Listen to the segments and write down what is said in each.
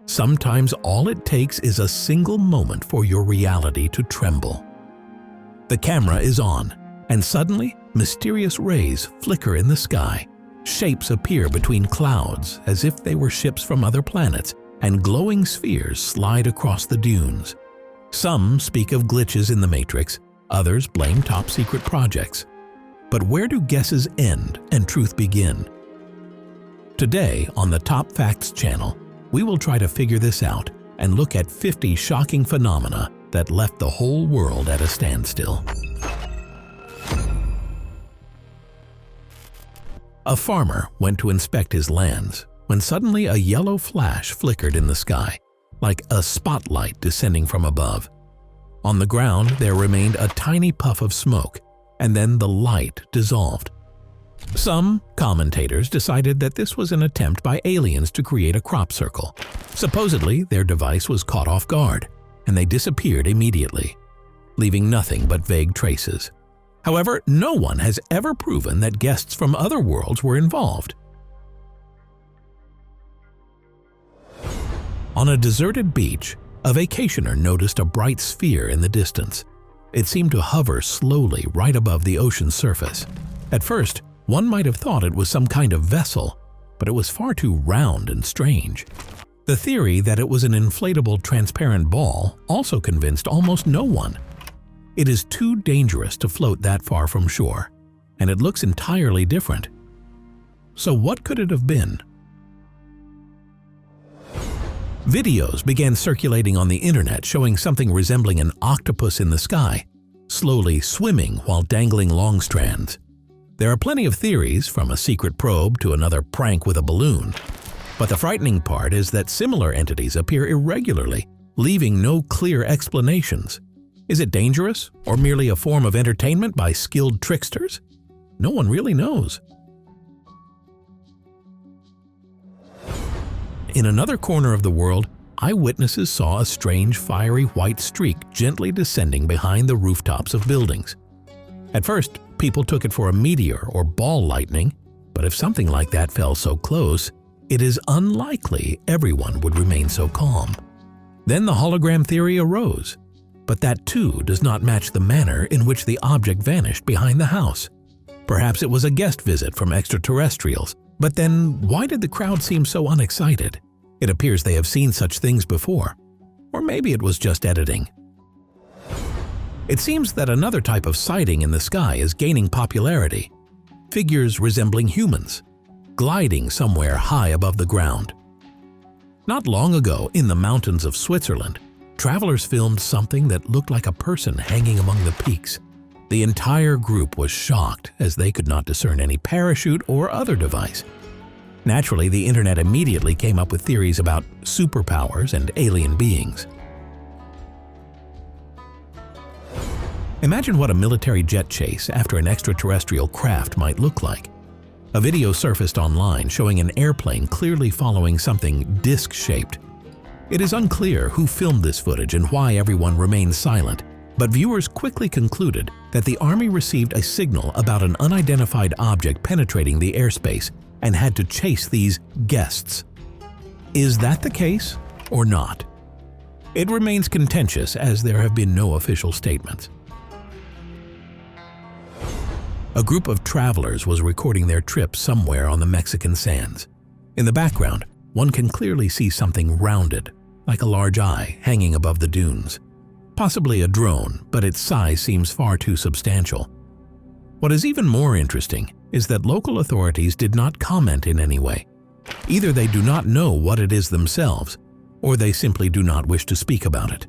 Sometimes all it takes is a single moment for your reality to tremble. The camera is on, and suddenly, mysterious rays flicker in the sky. Shapes appear between clouds as if they were ships from other planets, and glowing spheres slide across the dunes. Some speak of glitches in the Matrix, others blame top-secret projects. But where do guesses end and truth begin? Today on the Topfacts channel, we will try to figure this out and look at 50 shocking phenomena that left the whole world at a standstill. A farmer went to inspect his lands when suddenly a yellow flash flickered in the sky, like a spotlight descending from above. On the ground there remained a tiny puff of smoke, and then the light dissolved. Some commentators decided that this was an attempt by aliens to create a crop circle. Supposedly, their device was caught off guard, and they disappeared immediately, leaving nothing but vague traces. However, no one has ever proven that guests from other worlds were involved. On a deserted beach, a vacationer noticed a bright sphere in the distance. It seemed to hover slowly right above the ocean's surface. At first, one might have thought it was some kind of vessel, but it was far too round and strange. The theory that it was an inflatable transparent ball also convinced almost no one. It is too dangerous to float that far from shore, and it looks entirely different. So what could it have been? Videos began circulating on the internet showing something resembling an octopus in the sky, slowly swimming while dangling long strands. There are plenty of theories, from a secret probe to another prank with a balloon. But the frightening part is that similar entities appear irregularly, leaving no clear explanations. Is it dangerous, or merely a form of entertainment by skilled tricksters? No one really knows. In another corner of the world, eyewitnesses saw a strange fiery white streak gently descending behind the rooftops of buildings. At first, people took it for a meteor or ball lightning, but if something like that fell so close, it is unlikely everyone would remain so calm. Then the hologram theory arose, but that too does not match the manner in which the object vanished behind the house. Perhaps it was a guest visit from extraterrestrials, but then why did the crowd seem so unexcited? It appears they have seen such things before, or maybe it was just editing. It seems that another type of sighting in the sky is gaining popularity. Figures resembling humans, gliding somewhere high above the ground. Not long ago, in the mountains of Switzerland, travelers filmed something that looked like a person hanging among the peaks. The entire group was shocked as they could not discern any parachute or other device. Naturally, the internet immediately came up with theories about superpowers and alien beings. Imagine what a military jet chase after an extraterrestrial craft might look like. A video surfaced online showing an airplane clearly following something disc-shaped. It is unclear who filmed this footage and why everyone remained silent, but viewers quickly concluded that the Army received a signal about an unidentified object penetrating the airspace and had to chase these guests. Is that the case or not? It remains contentious as there have been no official statements. A group of travelers was recording their trip somewhere on the Mexican sands. In the background, one can clearly see something rounded, like a large eye, hanging above the dunes. Possibly a drone, but its size seems far too substantial. What is even more interesting is that local authorities did not comment in any way. Either they do not know what it is themselves, or they simply do not wish to speak about it.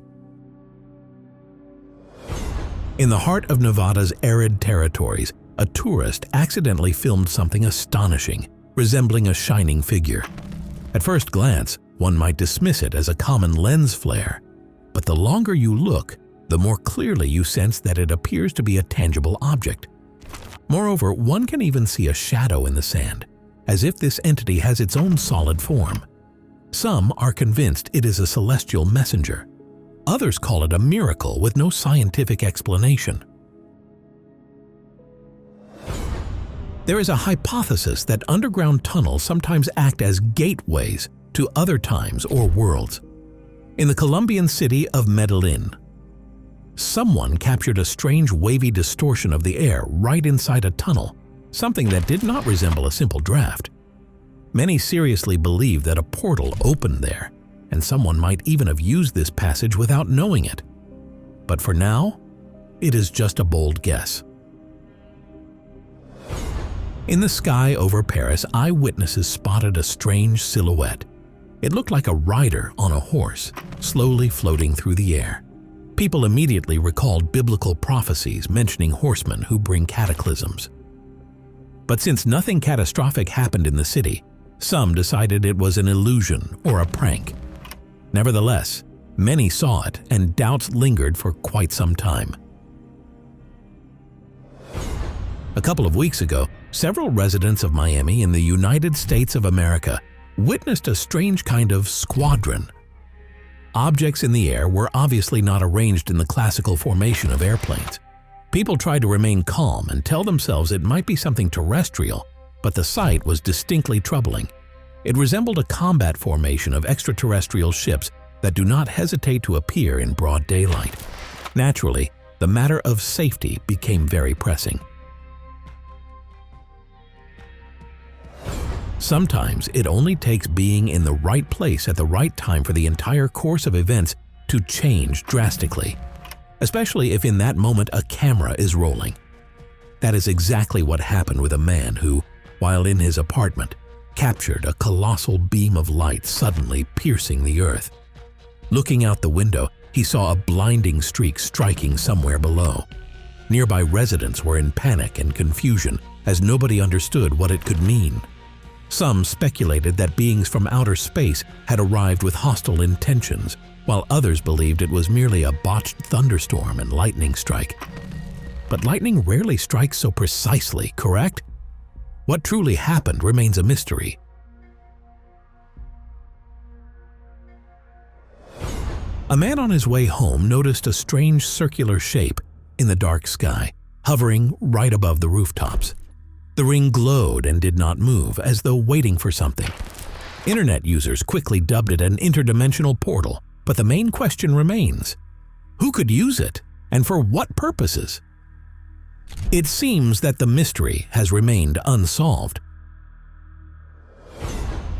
In the heart of Nevada's arid territories, a tourist accidentally filmed something astonishing, resembling a shining figure. At first glance, one might dismiss it as a common lens flare, but the longer you look, the more clearly you sense that it appears to be a tangible object. Moreover, one can even see a shadow in the sand, as if this entity has its own solid form. Some are convinced it is a celestial messenger. Others call it a miracle with no scientific explanation. There is a hypothesis that underground tunnels sometimes act as gateways, to other times or worlds. In the Colombian city of Medellin, someone captured a strange wavy distortion of the air right inside a tunnel, something that did not resemble a simple draft. Many seriously believe that a portal opened there, and someone might even have used this passage without knowing it. But for now, it is just a bold guess. In the sky over Paris, eyewitnesses spotted a strange silhouette. It looked like a rider on a horse, slowly floating through the air. People immediately recalled biblical prophecies mentioning horsemen who bring cataclysms. But since nothing catastrophic happened in the city, some decided it was an illusion or a prank. Nevertheless, many saw it and doubts lingered for quite some time. A couple of weeks ago, several residents of Miami in the United States of America witnessed a strange kind of squadron. Objects in the air were obviously not arranged in the classical formation of airplanes. People tried to remain calm and tell themselves it might be something terrestrial, but the sight was distinctly troubling. It resembled a combat formation of extraterrestrial ships that do not hesitate to appear in broad daylight. Naturally, the matter of safety became very pressing. Sometimes it only takes being in the right place at the right time for the entire course of events to change drastically, especially if in that moment a camera is rolling. That is exactly what happened with a man who, while in his apartment, captured a colossal beam of light suddenly piercing the earth. Looking out the window, he saw a blinding streak striking somewhere below. Nearby residents were in panic and confusion as nobody understood what it could mean. Some speculated that beings from outer space had arrived with hostile intentions, while others believed it was merely a botched thunderstorm and lightning strike. But lightning rarely strikes so precisely, correct? What truly happened remains a mystery. A man on his way home noticed a strange circular shape in the dark sky, hovering right above the rooftops. The ring glowed and did not move, as though waiting for something. Internet users quickly dubbed it an interdimensional portal, but the main question remains: who could use it, and for what purposes? It seems that the mystery has remained unsolved.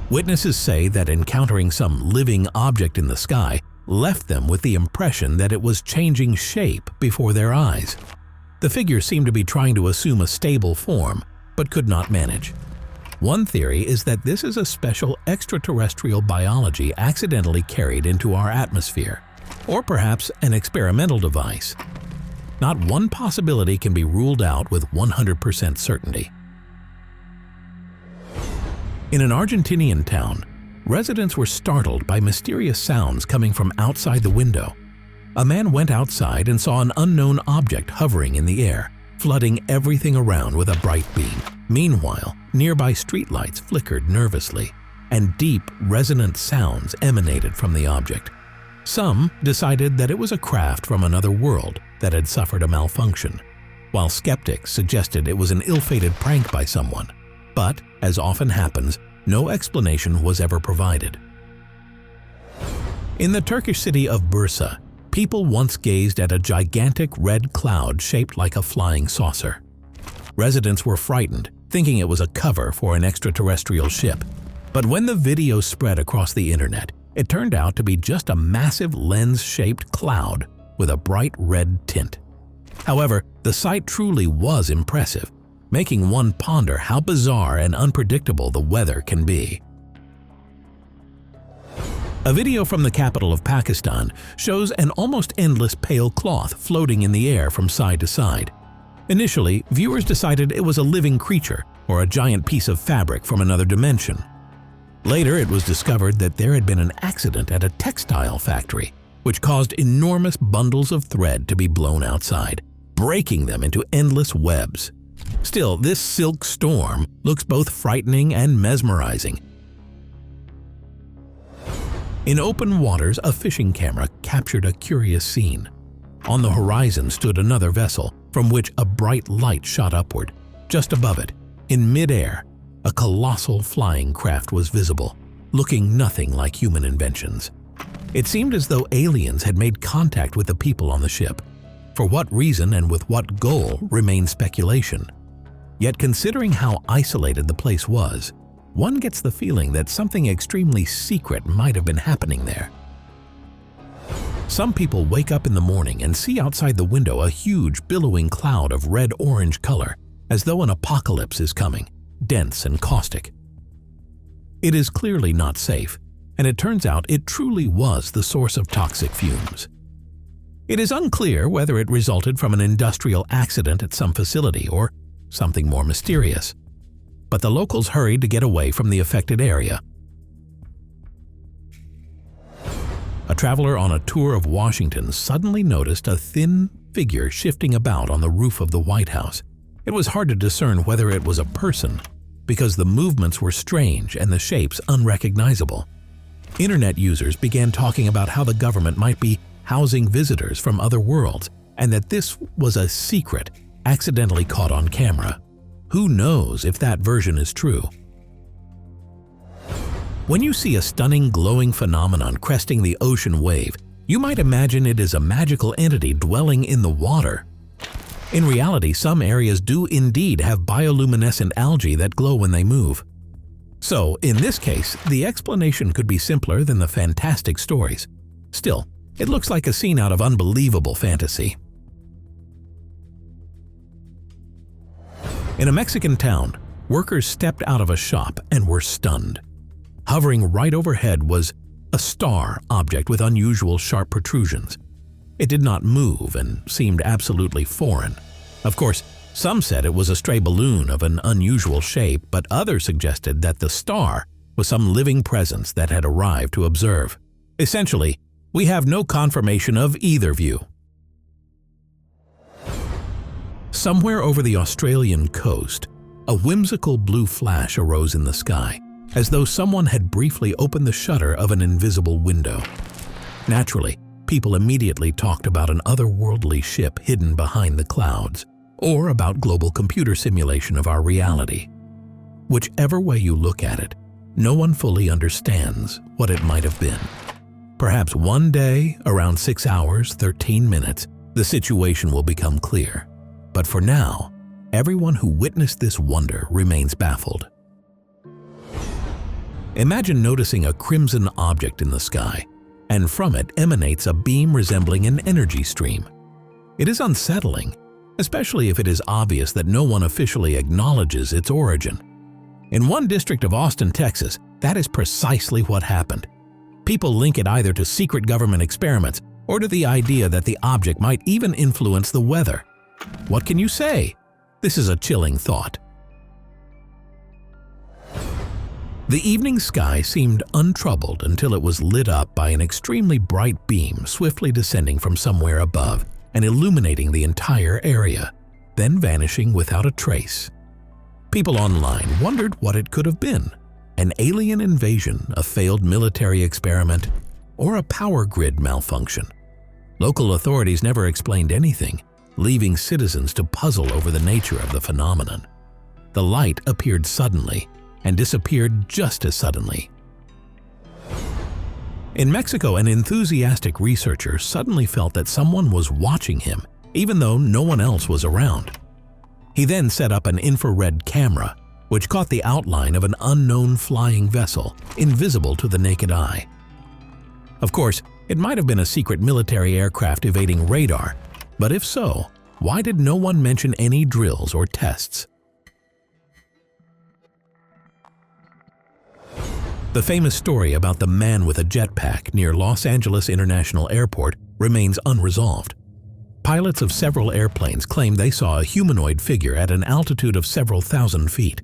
Witnesses say that encountering some living object in the sky left them with the impression that it was changing shape before their eyes. The figure seemed to be trying to assume a stable form, but could not manage. One theory is that this is a special extraterrestrial biology accidentally carried into our atmosphere, or perhaps an experimental device. Not one possibility can be ruled out with 100% certainty. In an Argentinian town, residents were startled by mysterious sounds coming from outside the window. A man went outside and saw an unknown object hovering in the air, flooding everything around with a bright beam. Meanwhile, nearby streetlights flickered nervously, and deep, resonant sounds emanated from the object. Some decided that it was a craft from another world that had suffered a malfunction, while skeptics suggested it was an ill-fated prank by someone. But, as often happens, no explanation was ever provided. In the Turkish city of Bursa, people once gazed at a gigantic red cloud shaped like a flying saucer. Residents were frightened, thinking it was a cover for an extraterrestrial ship. But when the video spread across the internet, it turned out to be just a massive lens-shaped cloud with a bright red tint. However, the sight truly was impressive, making one ponder how bizarre and unpredictable the weather can be. A video from the capital of Pakistan shows an almost endless pale cloth floating in the air from side to side. Initially, viewers decided it was a living creature or a giant piece of fabric from another dimension. Later, it was discovered that there had been an accident at a textile factory, which caused enormous bundles of thread to be blown outside, breaking them into endless webs. Still, this silk storm looks both frightening and mesmerizing. In open waters, a fishing camera captured a curious scene. On the horizon stood another vessel, from which a bright light shot upward. Just above it, in mid-air, a colossal flying craft was visible. looking nothing like human inventions. It seemed as though aliens had made contact with the people on the ship. For what reason and with what goal remains speculation. Yet considering how isolated the place was, one gets the feeling that something extremely secret might have been happening there. Some people wake up in the morning and see outside the window a huge billowing cloud of red-orange color, as though an apocalypse is coming, dense and caustic. It is clearly not safe, and it turns out it truly was the source of toxic fumes. It is unclear whether it resulted from an industrial accident at some facility or something more mysterious, but the locals hurried to get away from the affected area. A traveler on a tour of Washington suddenly noticed a thin figure shifting about on the roof of the White House. It was hard to discern whether it was a person, because the movements were strange and the shapes unrecognizable. Internet users began talking about how the government might be housing visitors from other worlds, and that this was a secret accidentally caught on camera. Who knows if that version is true? When you see a stunning glowing phenomenon cresting the ocean wave, you might imagine it is a magical entity dwelling in the water. In reality, some areas do indeed have bioluminescent algae that glow when they move. So, in this case, the explanation could be simpler than the fantastic stories. Still, it looks like a scene out of unbelievable fantasy. In a Mexican town, workers stepped out of a shop and were stunned. Hovering right overhead was a star object with unusual sharp protrusions. It did not move and seemed absolutely foreign. Of course, some said it was a stray balloon of an unusual shape, but others suggested that the star was some living presence that had arrived to observe. Essentially, we have no confirmation of either view. Somewhere over the Australian coast, a whimsical blue flash arose in the sky, as though someone had briefly opened the shutter of an invisible window. Naturally, people immediately talked about an otherworldly ship hidden behind the clouds, or about global computer simulation of our reality. Whichever way you look at it, no one fully understands what it might have been. Perhaps one day, around 6 hours, 13 minutes, the situation will become clear. But for now, everyone who witnessed this wonder remains baffled. Imagine noticing a crimson object in the sky, and from it emanates a beam resembling an energy stream. It is unsettling, especially if it is obvious that no one officially acknowledges its origin. In one district of Austin, Texas, that is precisely what happened. People link it either to secret government experiments or to the idea that the object might even influence the weather. What can you say? This is a chilling thought. The evening sky seemed untroubled until it was lit up by an extremely bright beam swiftly descending from somewhere above and illuminating the entire area, then vanishing without a trace. People online wondered what it could have been: an alien invasion, a failed military experiment, or a power grid malfunction. Local authorities never explained anything, leaving citizens to puzzle over the nature of the phenomenon. The light appeared suddenly and disappeared just as suddenly. In Mexico, an enthusiastic researcher suddenly felt that someone was watching him, even though no one else was around. He then set up an infrared camera, which caught the outline of an unknown flying vessel, invisible to the naked eye. Of course, it might have been a secret military aircraft evading radar, but if so, why did no one mention any drills or tests? The famous story about the man with a jetpack near Los Angeles International Airport remains unresolved. Pilots of several airplanes claim they saw a humanoid figure at an altitude of several thousand feet.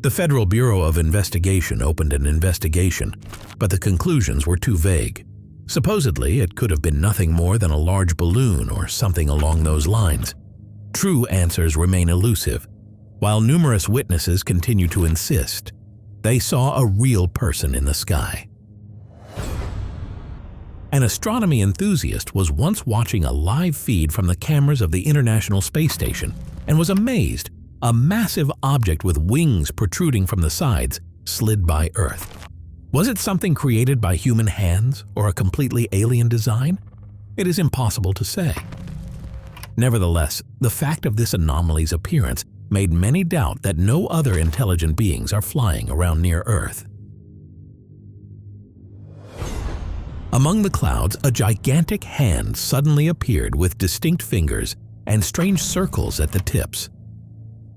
The Federal Bureau of Investigation opened an investigation, but the conclusions were too vague. Supposedly, it could have been nothing more than a large balloon or something along those lines. True answers remain elusive, while numerous witnesses continue to insist they saw a real person in the sky. An astronomy enthusiast was once watching a live feed from the cameras of the International Space Station and was amazed. A massive object with wings protruding from the sides slid by Earth. Was it something created by human hands or a completely alien design? It is impossible to say. Nevertheless, the fact of this anomaly's appearance made many doubt that no other intelligent beings are flying around near Earth. Among the clouds, a gigantic hand suddenly appeared with distinct fingers and strange circles at the tips.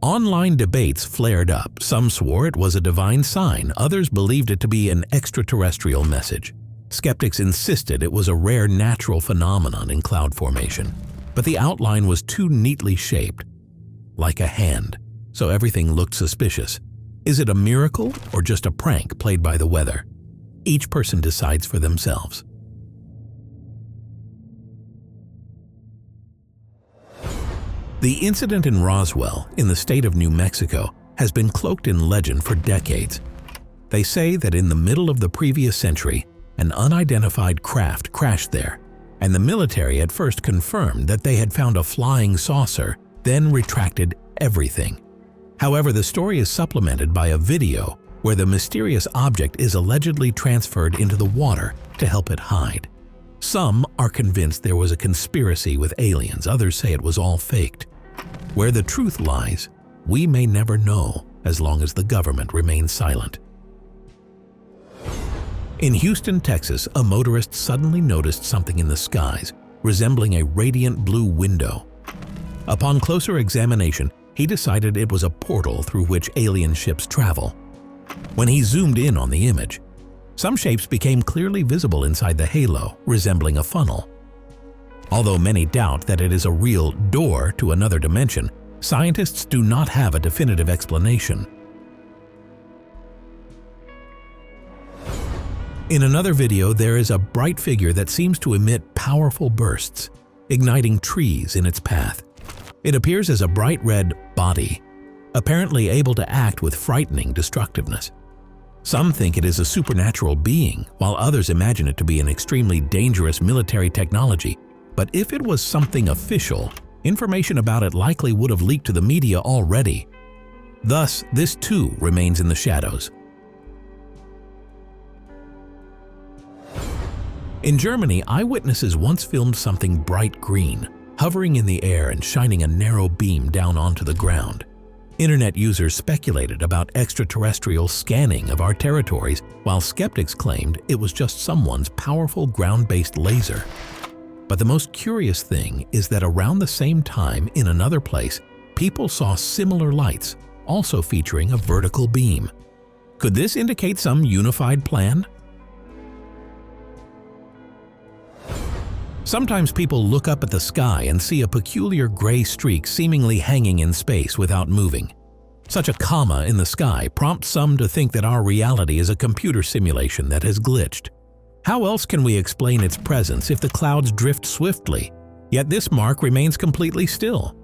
Online debates flared up. Some swore it was a divine sign, others believed it to be an extraterrestrial message. Skeptics insisted it was a rare natural phenomenon in cloud formation, but the outline was too neatly shaped, like a hand, so everything looked suspicious. Is it a miracle or just a prank played by the weather? Each person decides for themselves. The incident in Roswell, in the state of New Mexico, has been cloaked in legend for decades. They say that in the middle of the previous century, an unidentified craft crashed there, and the military at first confirmed that they had found a flying saucer, then retracted everything. However, the story is supplemented by a video where the mysterious object is allegedly transferred into the water to help it hide. Some are convinced there was a conspiracy with aliens, others say it was all faked. Where the truth lies, we may never know as long as the government remains silent. In Houston, Texas, a motorist suddenly noticed something in the skies, resembling a radiant blue window. Upon closer examination, he decided it was a portal through which alien ships travel. When he zoomed in on the image, some shapes became clearly visible inside the halo, resembling a funnel. Although many doubt that it is a real door to another dimension, scientists do not have a definitive explanation. In another video, there is a bright figure that seems to emit powerful bursts, igniting trees in its path. It appears as a bright red body, apparently able to act with frightening destructiveness. Some think it is a supernatural being, while others imagine it to be an extremely dangerous military technology. But if it was something official, information about it likely would have leaked to the media already. Thus, this too remains in the shadows. In Germany, eyewitnesses once filmed something bright green, hovering in the air and shining a narrow beam down onto the ground. Internet users speculated about extraterrestrial scanning of our territories, while skeptics claimed it was just someone's powerful ground-based laser. But the most curious thing is that around the same time in another place, people saw similar lights, also featuring a vertical beam. Could this indicate some unified plan? Sometimes people look up at the sky and see a peculiar gray streak seemingly hanging in space without moving. Such a comma in the sky prompts some to think that our reality is a computer simulation that has glitched. How else can we explain its presence if the clouds drift swiftly, yet this mark remains completely still?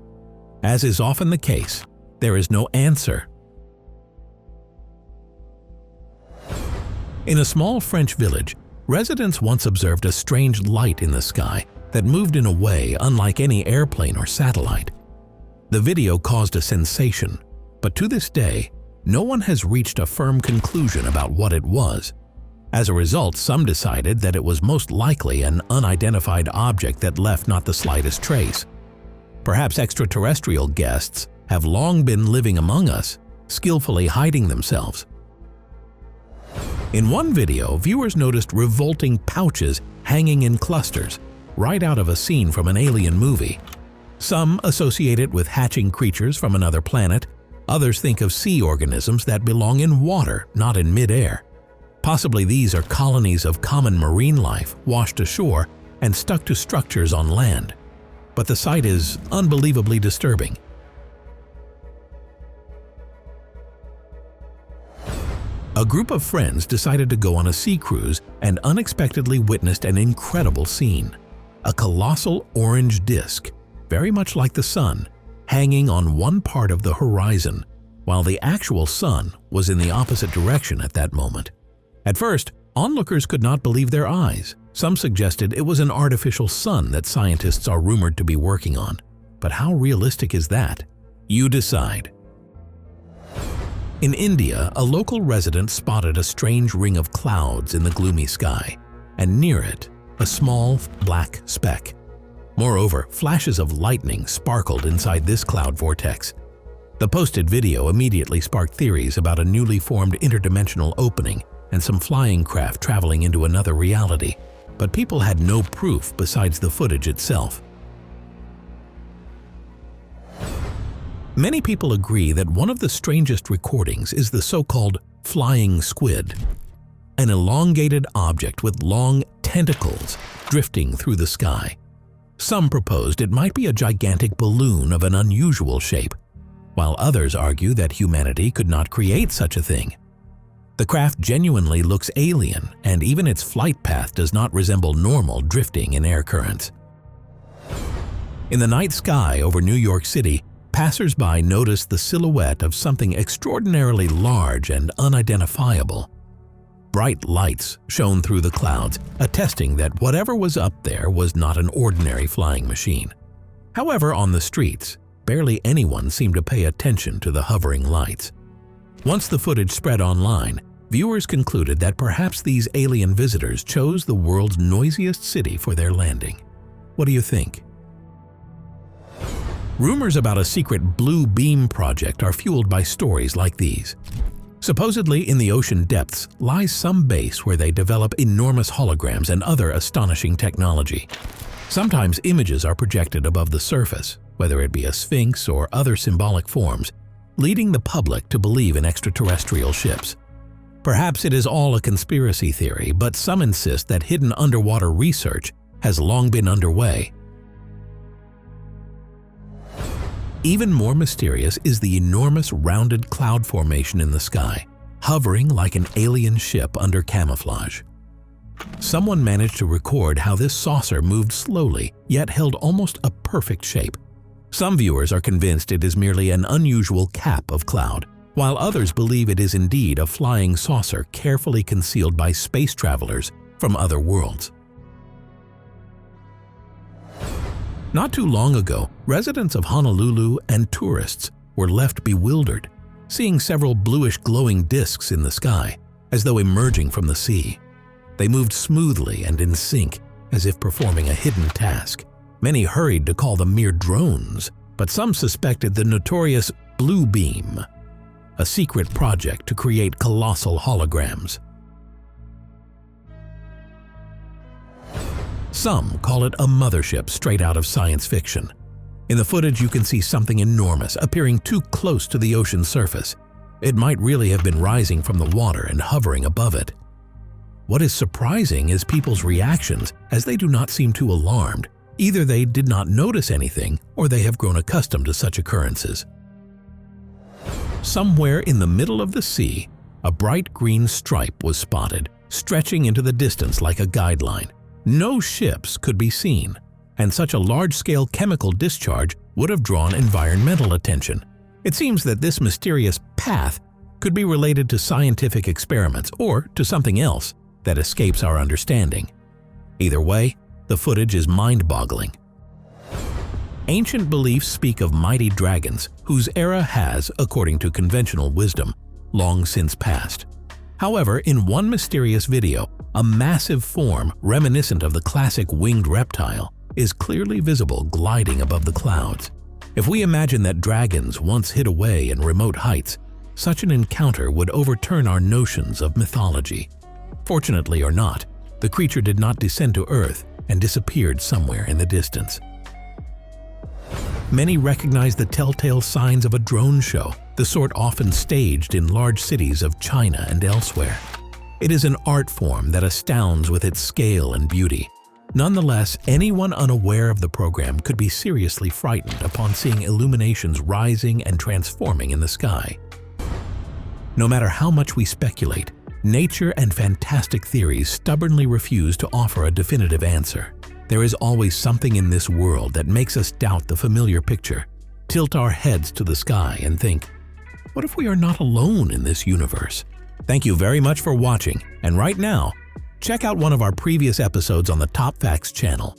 As is often the case, there is no answer. In a small French village, residents once observed a strange light in the sky that moved in a way unlike any airplane or satellite. The video caused a sensation, but to this day, no one has reached a firm conclusion about what it was. As a result, some decided that it was most likely an unidentified object that left not the slightest trace. Perhaps extraterrestrial guests have long been living among us, skillfully hiding themselves. In one video, viewers noticed revolting pouches hanging in clusters, right out of a scene from an alien movie. Some associate it with hatching creatures from another planet, others think of sea organisms that belong in water, not in mid-air. Possibly these are colonies of common marine life washed ashore and stuck to structures on land. But the sight is unbelievably disturbing. A group of friends decided to go on a sea cruise and unexpectedly witnessed an incredible scene. A colossal orange disk, very much like the sun, hanging on one part of the horizon, while the actual sun was in the opposite direction at that moment. At first, onlookers could not believe their eyes. Some suggested it was an artificial sun that scientists are rumored to be working on. But how realistic is that? You decide. In India, a local resident spotted a strange ring of clouds in the gloomy sky, and near it, a small black speck. Moreover, flashes of lightning sparkled inside this cloud vortex. The posted video immediately sparked theories about a newly formed interdimensional opening and some flying craft traveling into another reality, but people had no proof besides the footage itself. Many people agree that one of the strangest recordings is the so-called flying squid, an elongated object with long tentacles drifting through the sky. Some proposed it might be a gigantic balloon of an unusual shape, while others argue that humanity could not create such a thing. The craft genuinely looks alien, and even its flight path does not resemble normal drifting in air currents. In the night sky over New York City, passers-by noticed the silhouette of something extraordinarily large and unidentifiable. Bright lights shone through the clouds, attesting that whatever was up there was not an ordinary flying machine. However, on the streets, barely anyone seemed to pay attention to the hovering lights. Once the footage spread online, viewers concluded that perhaps these alien visitors chose the world's noisiest city for their landing. What do you think? Rumors about a secret blue beam project are fueled by stories like these. Supposedly in the ocean depths lies some base where they develop enormous holograms and other astonishing technology. Sometimes images are projected above the surface, whether it be a sphinx or other symbolic forms, leading the public to believe in extraterrestrial ships. Perhaps it is all a conspiracy theory, but some insist that hidden underwater research has long been underway. Even more mysterious is the enormous rounded cloud formation in the sky, hovering like an alien ship under camouflage. Someone managed to record how this saucer moved slowly, yet held almost a perfect shape. Some viewers are convinced it is merely an unusual cap of cloud, while others believe it is indeed a flying saucer carefully concealed by space travelers from other worlds. Not too long ago, residents of Honolulu and tourists were left bewildered, seeing several bluish glowing discs in the sky, as though emerging from the sea. They moved smoothly and in sync, as if performing a hidden task. Many hurried to call them mere drones, but some suspected the notorious Blue Beam, a secret project to create colossal holograms. Some call it a mothership straight out of science fiction. In the footage, you can see something enormous appearing too close to the ocean's surface. It might really have been rising from the water and hovering above it. What is surprising is people's reactions, as they do not seem too alarmed. Either they did not notice anything, or they have grown accustomed to such occurrences. Somewhere in the middle of the sea, a bright green stripe was spotted, stretching into the distance like a guideline. No ships could be seen, and such a large-scale chemical discharge would have drawn environmental attention. It seems that this mysterious path could be related to scientific experiments or to something else that escapes our understanding. Either way, the footage is mind-boggling. Ancient beliefs speak of mighty dragons whose era has, according to conventional wisdom, long since passed. However, in one mysterious video, a massive form reminiscent of the classic winged reptile is clearly visible gliding above the clouds. If we imagine that dragons once hid away in remote heights, such an encounter would overturn our notions of mythology. Fortunately or not, the creature did not descend to Earth and disappeared somewhere in the distance. Many recognize the telltale signs of a drone show, the sort often staged in large cities of China and elsewhere. It is an art form that astounds with its scale and beauty. Nonetheless, anyone unaware of the program could be seriously frightened upon seeing illuminations rising and transforming in the sky. No matter how much we speculate, nature and fantastic theories stubbornly refuse to offer a definitive answer. There is always something in this world that makes us doubt the familiar picture, tilt our heads to the sky and think, what if we are not alone in this universe? Thank you very much for watching, and right now, check out one of our previous episodes on the Topfacts channel.